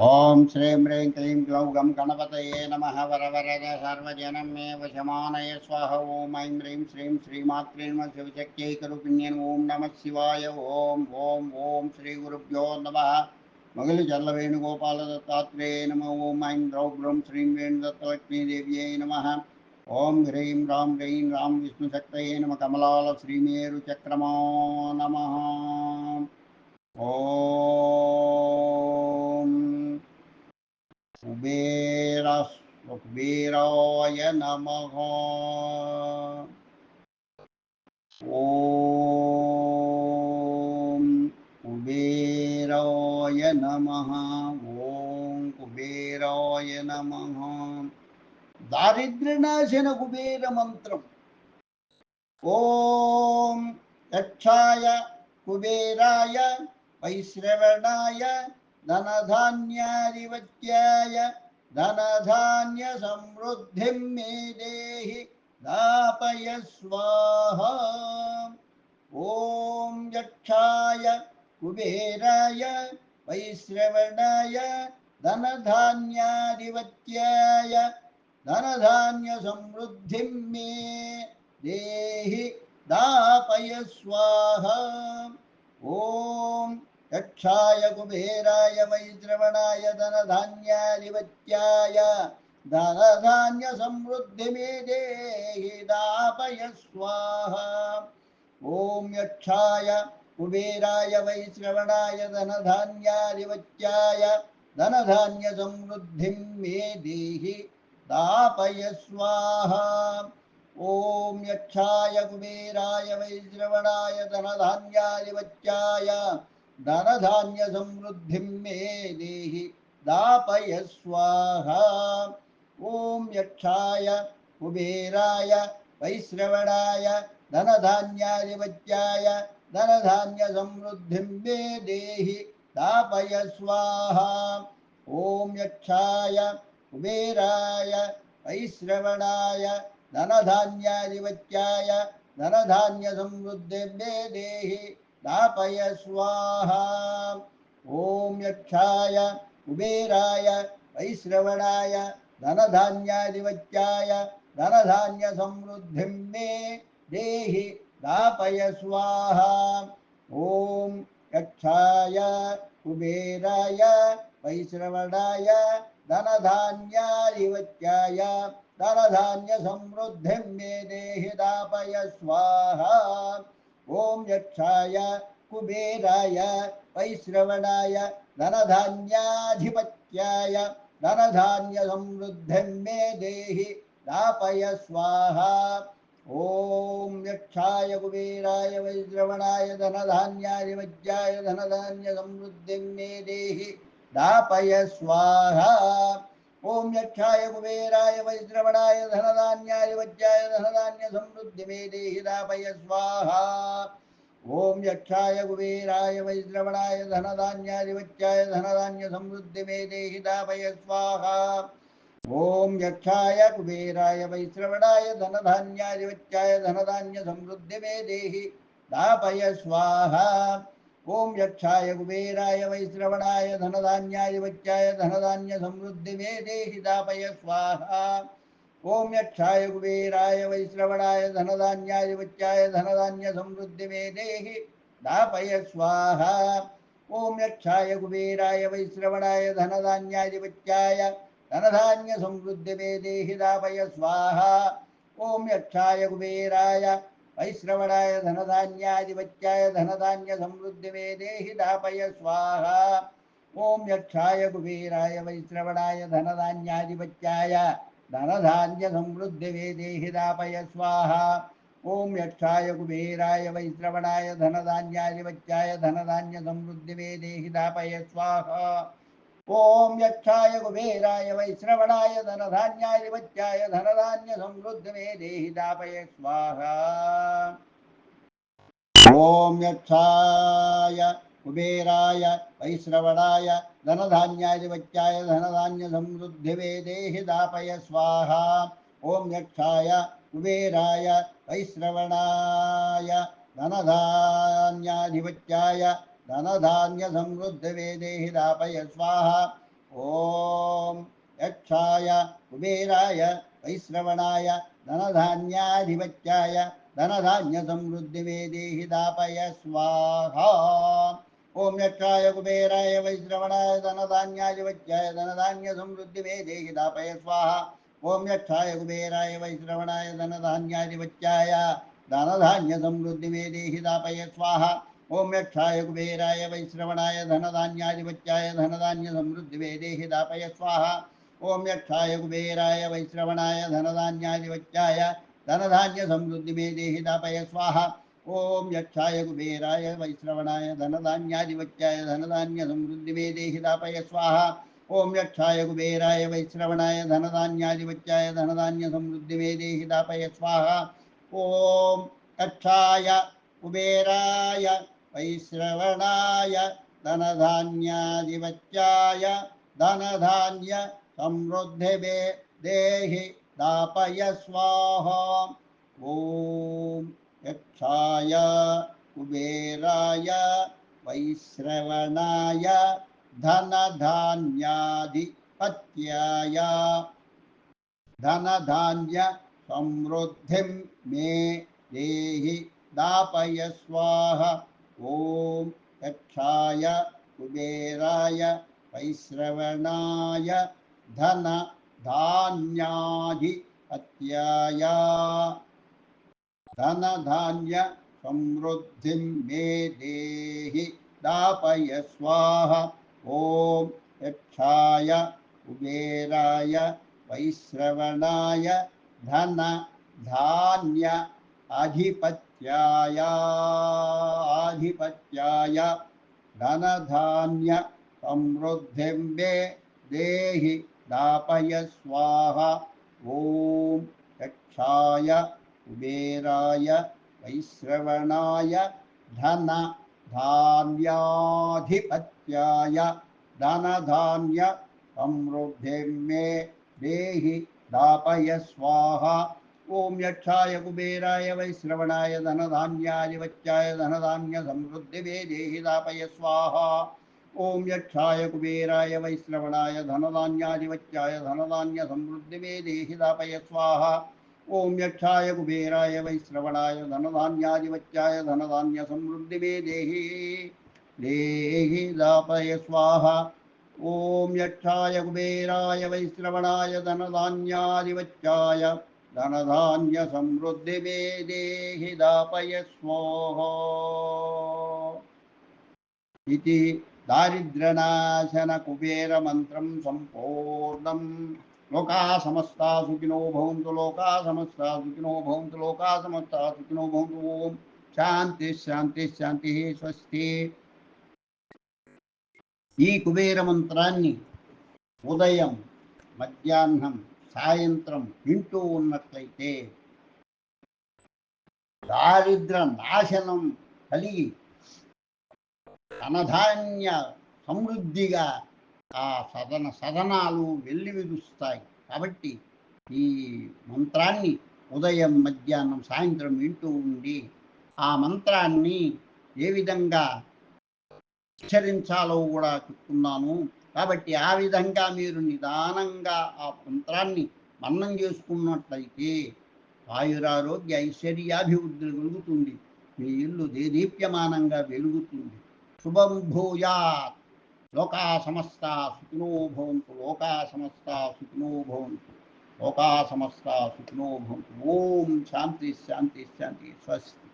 ओम श्रीं ह्रीं क्लीं ग्लौं गं गणपतये नमः। वरवरद सर्वजनं मे वशमानय स्वाहा। ओम ऐं ह्रीं श्रीं श्रीमात्रे नमः। शिवशक्त्यैकरूपिण्यै ओम नमः शिवाय। ओम ओम ओम श्री गुरुभ्यो नमः। मगलचल्ल वेणुगोपाल दत्तात्रेय नमः। ओम ऐं द्रौं ब्रौं श्रीं वेणुदत्तलक्ष्मी देव्यै नमः। ओम ह्रीं रां विष्णुशक्तये नमः। कमलाल श्रीमेरुचक्रमा नमः। ओम कुबेराय नमः। ओम कुबेराय नमः। ओम कुबेराय नमः। दारिद्र्यनाशन कुबेर मंत्रम। ओम यक्षाय कुबेराय वैश्रवणाय धनधान्याधिपत्याय धनधान्य समृद्धिं मे देहि दापय स्वाहा। ओम यक्षाय कुबेराय वैश्रवणाय धनधान्याधिपत्याय धनधान्य समृद्धिं मे देहि दापय स्वाहा। ओम यक्षाय कुबेराय वैश्रवणाय धनधान्याधिपत्याय धनधान्य समृद्धि मे देहि दापय स्वाहा। ओम यक्षाय कुबेराय वैश्रवणाय धनधान्याधिपत्याय धनधान्य समृद्धिं मे देहि दापय स्वाहा। ओम यक्षाय कुबेराय वैश्रवणाय धनधान्याधिपत्याय धनधान्य समृद्धिं मे देहि दापय स्वाहा। ओम यक्षाय कुबेराय वैश्रवणाय धनधान्याधिपत्याय धनधान्य समृद्धिं मे देहि दापय स्वाहा। ओम यक्षाय कुबेराय वैश्रवणाय धनधान्याधिपत्याय धनधान्य समृद्धि मे देहि दापय स्वाहा। ओम यक्षाय कुबेराय वैश्रवणाय धनधान्याधिपत्याय धनधान्य समृद्धि मे देहि दापय स्वाहा। ओम यक्षाय कुबेराय वैश्रवणाय धनधान्याधिपत्याय धनधान्य समृद्धि मे देहि दापय स्वाहा। ओम यक्षाय कुबेराय वैश्रवणाय धनधान्याधिपत्याय धनधान्य समृद्धि मे देहि दापय स्वाहा। ओम यक्षाय कुबेराय वैश्रवणाय धनधान्याधिपत्याय धनधान्य समृद्धि मे देहि दापय स्वाहा। ओम यक्षाय कुबेराय वैश्रवणाय धनधान्याधिपत्याय धनधान्य समृद्धि मे देहि दापय स्वाहा। ओम यक्षाय कुबेराय वैश्रवणाय धनधान्याधिपत्याय धनधान्य समृद्धि मे देहि दापय स्वाहा। ओम यक्षाय कुबेराय वैश्रवणाय धनधान्याधिपत्याय धनधान्य समृद्धि मे देहि दापय स्वाहा। ओम यक्षाय कुबेराय वैश्रवणाय धनधान्याधिपत्याय धनधान्य समृद्धि मे देहि दापय स्वाहा। ओम यक्षाय कुबेराय वैश्रवणाय धनधान्याधिपत्याय धनधान्य समृद्धि मे देहि दापय स्वाहा। ओम यक्षाय कुबेराय वैश्रवणाय धनधान्याधिपत्याय धनधान्य समृद्धि मे देहि दापय स्वाहा। ओम यक्षाय कुबेराय वैश्रवणाय धनधान्याधिपत्याय धनधान्य समृद्धि मे देहि दापय स्वाहा। ओम यक्षाय कुबेराय वैश्रवणाय धनधान्याधिपत्याय धनधान्य समृद्धि मे देहि दापय स्वाहा। ओम यक्षाय कुबेराय वैश्रवणाय धनधान्याधिपत्याय धनधान्य समृद्धि मे देहि दापय स्वाहा। ओम यक्षाय कुबेराय वैश्रवणाय धनधान्याधिपत्याय धनधान्य समृद्धि मे देहि दापय स्वाहा। ओम यक्षाय कुबेराय वैश्रवणाय धनधान्याधिपत्याय धनधान्य समृद्धि मे देहि दापय स्वाहा। ओम यक्षाय कुबेराय वैश्रवणाय धनधान्याधिपत्याय धनधान्य समृद्धि मे देहि दापय स्वाहा। ఓం యక్షాయ కుబేరాయ వైశ్రవణాయ ధనధాన్యాధిపత్యాయ ధనధాన్య సమృద్ధి మే దేహి దాపయ స్వాహా. ఓం యక్షాయ కుబేరాయ వైశ్రవణాయ ధనధాన్యాధిపత్యాయ ధనధాన్య సమృద్ధి మే దేహి దాపయ స్వాహా. ఓం యక్షాయ కుబేరాయ వైశ్రవణాయ ధనధాన్యాధిపత్యాయ ధనధాన్య సమృద్ధి మే దేహి దాపయ స్వాహా. ఓం యక్షాయ కుబేరాయ వైశ్రవణాయ ధనధాన్యాధిపత్యాయ ధనధాన్య సమృద్ధి మే దేహి దాపయ స్వాహా. ఓం యక్షాయ కుబేరాయ వైశ్రవణాయ ధనధాన్యాధిపత్యాయ ధనధాన్య సమృద్ధి మే దేహి దాపయ స్వాహా. ఓం యక్షాయ కుబేరాయ వైశ్రవణాయ ధనధాన్యాధిపత్యాయ ధనధాన్య సమృద్ధి మే దేహి దాపయ స్వాహా. ఓం యక్షాయ కుబేరాయ వైశ్రవణాయ ధనధాన్యాధిపత్యాయ ధనధాన్య సమృద్ధి మే దేహి దాపయ స్వాహా. ఓం యక్షాయ కుబేరాయ వైశ్రవణాయ ధనధాన్యాధిపత్యాయ ధనధాన్య సమృద్ధి మే దేహి దాపయ స్వాహా. ఓం యక్షాయ కుబేరాయ వైశ్రవణాయ ధనధాన్యాధిపత్యాయ ధనధాన్య సమృద్ధిం మే దేహి దాపయ స్వాహా. ఓం యక్షాయ కుబేరాయ వైశ్రవణాయ ధనధాన్యాధిపత్యాయ ధనధాన్య సమృద్ధిం మే దేహి దాపయ స్వాహా. ఓం యక్షాయ కుబేరాయ వైశ్రవణాయ ధనధాన్య అధిపత్యాయ ధనధాన్య సమృద్ధిం మే దేహి దాపయ స్వాహా. ఓం యక్షాయ కుబేరాయ వైశ్రవణాయ ధనధాన్యాధిపత్యాయ ధనధాన్య సమృద్ధిం మే దేహి దాపయ స్వాహా. ఓం యక్షాయ కుబేరాయ వైశ్రవణాయ ధనధాన్యాధిపత్యాయ ధనధాన్య సమృద్ధి మే దేహి దాపయ స్వాహా. ఓం యక్షాయ కుబేరాయ వైశ్రవణాయ ధనధాన్యాధిపత్యాయ ధనధాన్య సమృద్ధి మే దేహి దాపయ స్వాహా. ఓం యక్షాయ కుబేరాయ వైశ్రవణాయ ధనధాన్యాధిపత్యాయ ధనధాన్య సమృద్ధి మే దేహి దాపయ స్వాహా. ఓం యక్షాయ కుబేరాయ వైశ్రవణాయ ధనధాన్యాధిపత్యాయ ధనధాన్య సమృద్ధి మే దేహి దాపయ స్వాహా. ఇది దారిద్ర్యనాశన కుబేర మంత్రం సంపూర్ణం. లోకా సమస్తా సుఖినో భవంతు, లోకా సమస్తా సుఖినో భవంతు, లోకా సమస్తా సుఖినో భవంతు. ఓం శాంతి శాంతి శాంతి. స్వస్తి. ఈ కుబేర మంత్రాన్ని ఉదయం, మధ్యాహ్నం, సాయంత్రం వింటూ ఉన్నట్లయితే దారిద్ర నాశనం కలిగి ధనధాన్య సమృద్ధిగా ఆ సదనాలు వెల్లివిరుస్తాయి. కాబట్టి ఈ మంత్రాన్ని ఉదయం, మధ్యాహ్నం, సాయంత్రం వింటూ ఉండి ఆ మంత్రాన్ని ఏ విధంగా ఉచ్చరించాలో కూడా చెప్తున్నాను. కాబట్టి ఆ విధంగా మీరు నిదానంగా ఆ మంత్రాన్ని మన్నం చేసుకున్నట్లయితే ఆయురారోగ్య ఐశ్వర్యాభివృద్ధి కలుగుతుంది. మీ ఇల్లు దేదీప్యమానంగా వెలుగుతుంది. శుభం భూయాత్. లోకా సమస్త సుఖినో భవంతు, లోకా సమస్త సుఖినో భవంతు, లోకా సమస్త సుఖినో భవంతు. ఓం శాంతి శాంతి శాంతి. స్వస్తి.